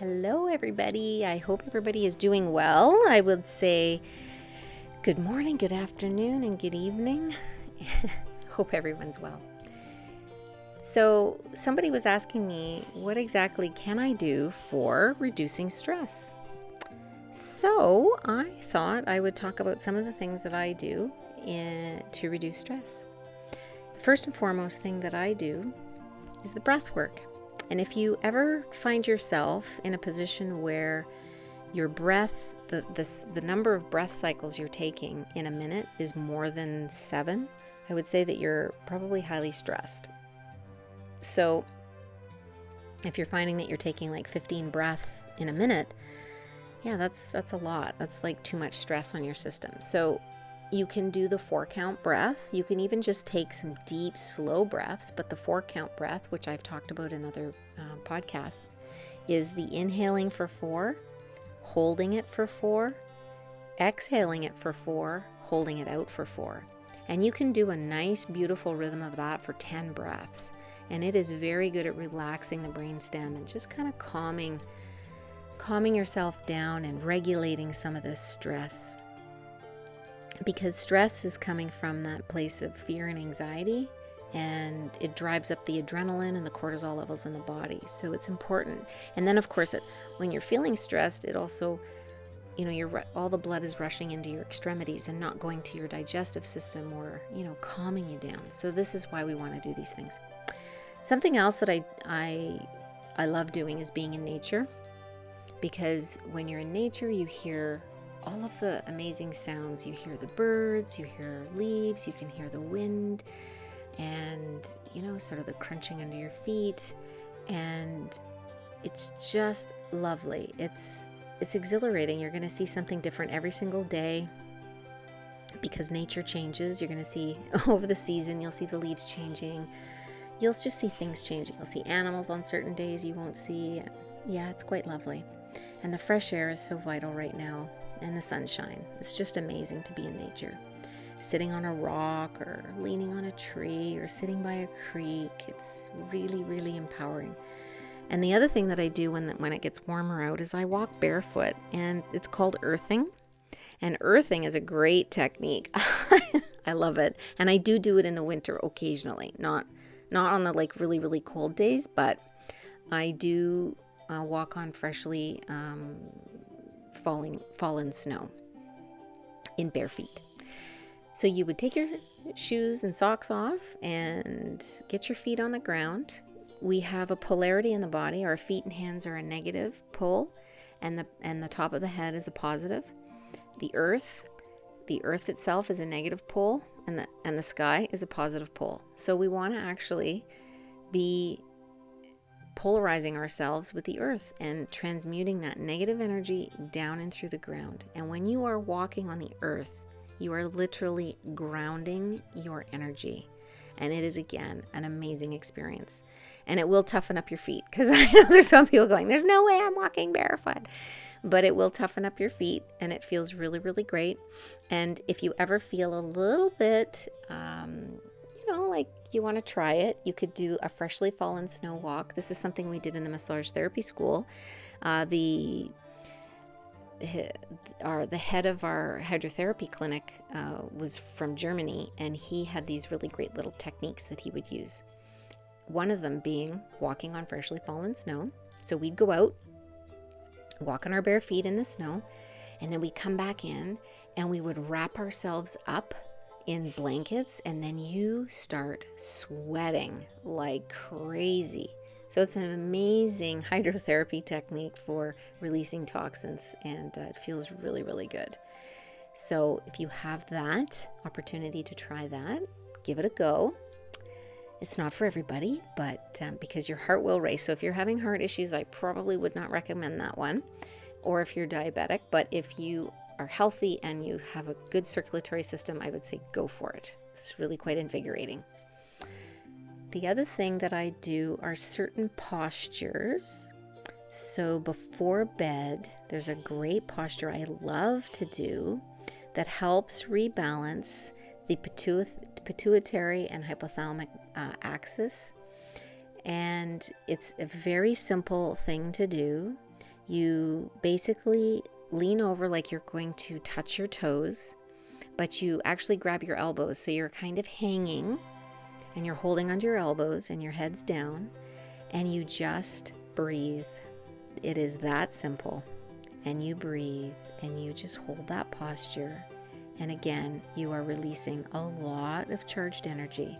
Hello, everybody. I hope everybody is doing well. I would say good morning, good afternoon, and good evening. Hope everyone's well. So, somebody was asking me, what exactly can I do for reducing stress? So, I thought I would talk about some of the things that I do to reduce stress. The first and foremost thing that I do is the breath work. And if you ever find yourself in a position where your breath, the number of breath cycles you're taking in a minute is more than 7, I would say that you're probably highly stressed. So if you're finding that you're taking like 15 breaths in a minute, yeah, that's a lot. That's like too much stress on your system. So you can do the 4-count breath. You can even just take some deep, slow breaths, but the 4-count breath, which I've talked about in other podcasts, is the inhaling for 4, holding it for 4, exhaling it for 4, holding it out for 4. And you can do a nice, beautiful rhythm of that for 10 breaths. And it is very good at relaxing the brainstem and just kind of calming yourself down and regulating some of this stress. Because stress is coming from that place of fear and anxiety, and it drives up the adrenaline and the cortisol levels in the body. So it's important. And then, of course, when you're feeling stressed, it also, all the blood is rushing into your extremities and not going to your digestive system or, calming you down. So this is why we want to do these things. Something else that I love doing is being in nature, because when you're in nature, you hear all of the amazing sounds. You hear the birds, you hear leaves, you can hear the wind, and sort of the crunching under your feet, and it's just lovely. It's exhilarating. You're going to see something different every single day because nature changes. You're going to see over the season, you'll see the leaves changing. You'll just see things changing. You'll see animals on certain days you won't see. Yeah, it's quite lovely. And the fresh air is so vital right now, and the sunshine. It's just amazing to be in nature. Sitting on a rock or leaning on a tree or sitting by a creek, it's really, really empowering. And the other thing that I do when it gets warmer out is I walk barefoot, and it's called earthing. And earthing is a great technique. I love it. And I do it in the winter occasionally, not on the really, really cold days, but I do walk on freshly fallen snow in bare feet. So you would take your shoes and socks off and get your feet on the ground. We have a polarity in the body. Our feet and hands are a negative pole, and the top of the head is a positive. The earth itself is a negative pole, and the sky is a positive pole. So we want to actually be polarizing ourselves with the earth and transmuting that negative energy down and through the ground. And when you are walking on the earth, you are literally grounding your energy. And it is, again, an amazing experience. And it will toughen up your feet, because I know there's some people going, there's no way I'm walking barefoot. But it will toughen up your feet, and it feels really, really great. And if you ever feel a little bit, like you want to try it, you could do a freshly fallen snow walk. This is something we did in the massage therapy school. The head of our hydrotherapy clinic was from Germany, and he had these really great little techniques that he would use. One of them being walking on freshly fallen snow. So we'd go out, walk on our bare feet in the snow, and then we come back in and we would wrap ourselves up in blankets, and then you start sweating like crazy. So it's an amazing hydrotherapy technique for releasing toxins, and it feels really, really good. So if you have that opportunity to try that, give it a go. It's not for everybody, but because your heart will race. So if you're having heart issues, I probably would not recommend that one. Or if you're diabetic, but if you are healthy and you have a good circulatory system, I would say go for it. It's really quite invigorating. The other thing that I do are certain postures. So before bed, there's a great posture I love to do that helps rebalance the pituitary and hypothalamic axis. And it's a very simple thing to do. You basically lean over like you're going to touch your toes, but you actually grab your elbows. So you're kind of hanging and you're holding onto your elbows and your head's down, and you just breathe. It is that simple. And you breathe and you just hold that posture. And again, you are releasing a lot of charged energy.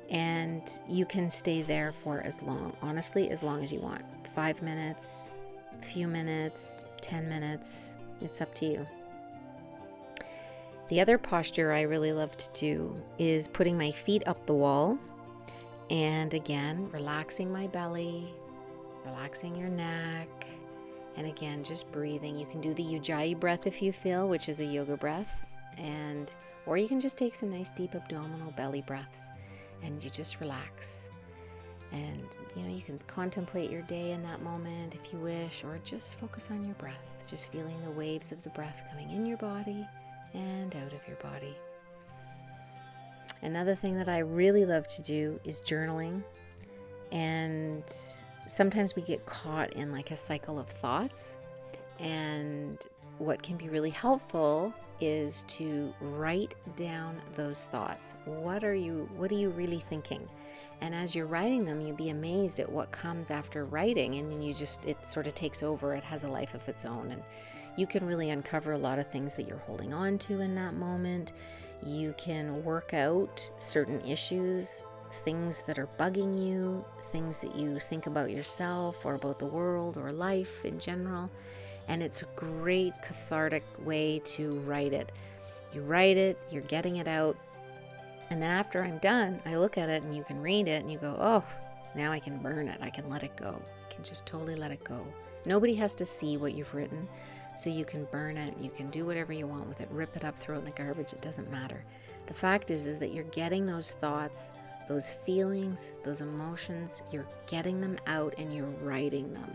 And you can stay there for as long, honestly, as long as you want. 5 minutes, a few minutes, 10 minutes. It's up to you. The other posture I really love to do is putting my feet up the wall. And again, relaxing my belly, relaxing your neck. And again, just breathing. You can do the Ujjayi breath if you feel, which is a yoga breath. Or you can just take some nice deep abdominal belly breaths. And you just relax. And, you can contemplate your day in that moment if you wish, or just focus on your breath. Just feeling the waves of the breath coming in your body and out of your body. Another thing that I really love to do is journaling. And sometimes we get caught in like a cycle of thoughts. And what can be really helpful is to write down those thoughts. What are you really thinking? And as you're writing them, you'll be amazed at what comes after writing, and it sort of takes over. It has a life of its own, and you can really uncover a lot of things that you're holding on to in that moment. You can work out certain issues, things that are bugging you, things that you think about yourself or about the world or life in general. And it's a great cathartic way to write it. You write it, you're getting it out. And then after I'm done, I look at it and you can read it and you go, oh, now I can burn it. I can let it go. I can just totally let it go. Nobody has to see what you've written. So you can burn it. You can do whatever you want with it. Rip it up, throw it in the garbage. It doesn't matter. The fact is that you're getting those thoughts, those feelings, those emotions. You're getting them out and you're writing them.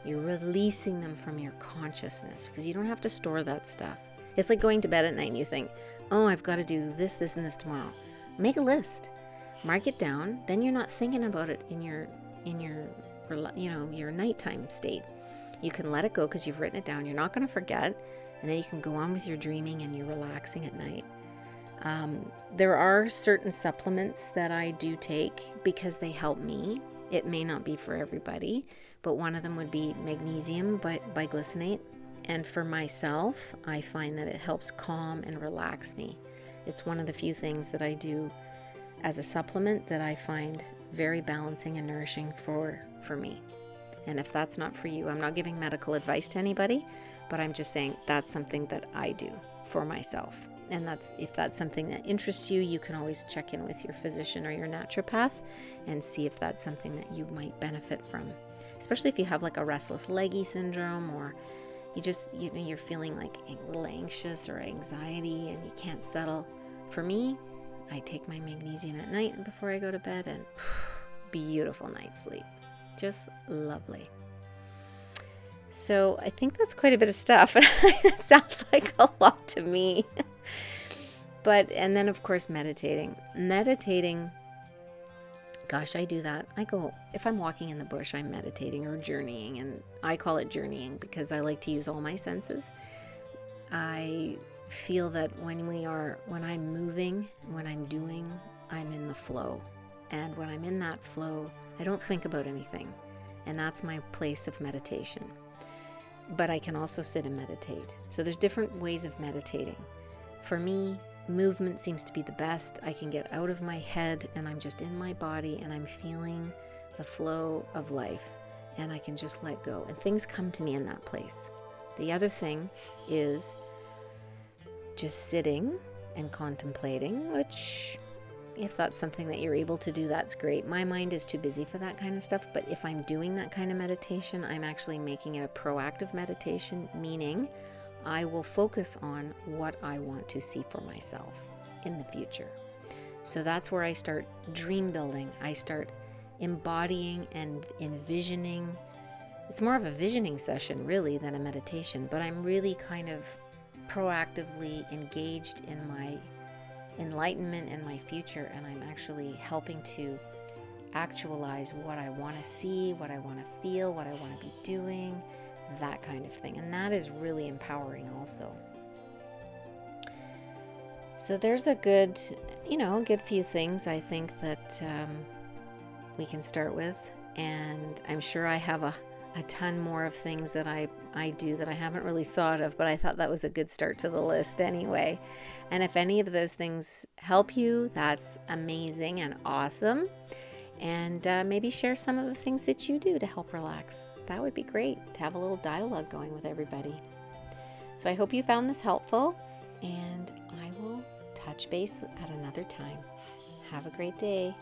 You're releasing them from your consciousness, because you don't have to store that stuff. It's like going to bed at night and you think, oh, I've got to do this, this, and this tomorrow. Make a list. Mark it down. Then you're not thinking about it in your nighttime state. You can let it go because you've written it down. You're not going to forget. And then you can go on with your dreaming and you're relaxing at night. There are certain supplements that I do take because they help me. It may not be for everybody, but one of them would be magnesium biglycinate. And for myself, I find that it helps calm and relax me. It's one of the few things that I do as a supplement that I find very balancing and nourishing for me. And if that's not for you, I'm not giving medical advice to anybody, but I'm just saying that's something that I do for myself. And if that's something that interests you, you can always check in with your physician or your naturopath and see if that's something that you might benefit from. Especially if you have like a restless leggy syndrome, or you're feeling like a little anxious or anxiety and you can't settle. For me, I take my magnesium at night before I go to bed, and beautiful night's sleep. Just lovely. So I think that's quite a bit of stuff. It sounds like a lot to me. And then of course meditating. Gosh, I do that. If I'm walking in the bush, I'm meditating or journeying, and I call it journeying because I like to use all my senses. I feel that when I'm moving, when I'm doing, I'm in the flow. And when I'm in that flow, I don't think about anything. And that's my place of meditation. But I can also sit and meditate. So there's different ways of meditating. For me, movement seems to be the best. I can get out of my head and I'm just in my body and I'm feeling the flow of life, and I can just let go and things come to me in that place. The other thing is just sitting and contemplating, which if that's something that you're able to do, that's great. My mind is too busy for that kind of stuff, but if I'm doing that kind of meditation, I'm actually making it a proactive meditation, meaning I will focus on what I want to see for myself in the future. So that's where I start dream building. I start embodying and envisioning. It's more of a visioning session really than a meditation, but I'm really kind of proactively engaged in my enlightenment and my future, and I'm actually helping to actualize what I want to see, what I want to feel, what I want to be doing, that kind of thing. And that is really empowering also. So there's a good, a good few things I think that we can start with. And I'm sure I have a ton more of things that I do that I haven't really thought of, but I thought that was a good start to the list anyway. And if any of those things help you, that's amazing and awesome. And maybe share some of the things that you do to help relax. That would be great to have a little dialogue going with everybody. So I hope you found this helpful, and I will touch base at another time. Have a great day.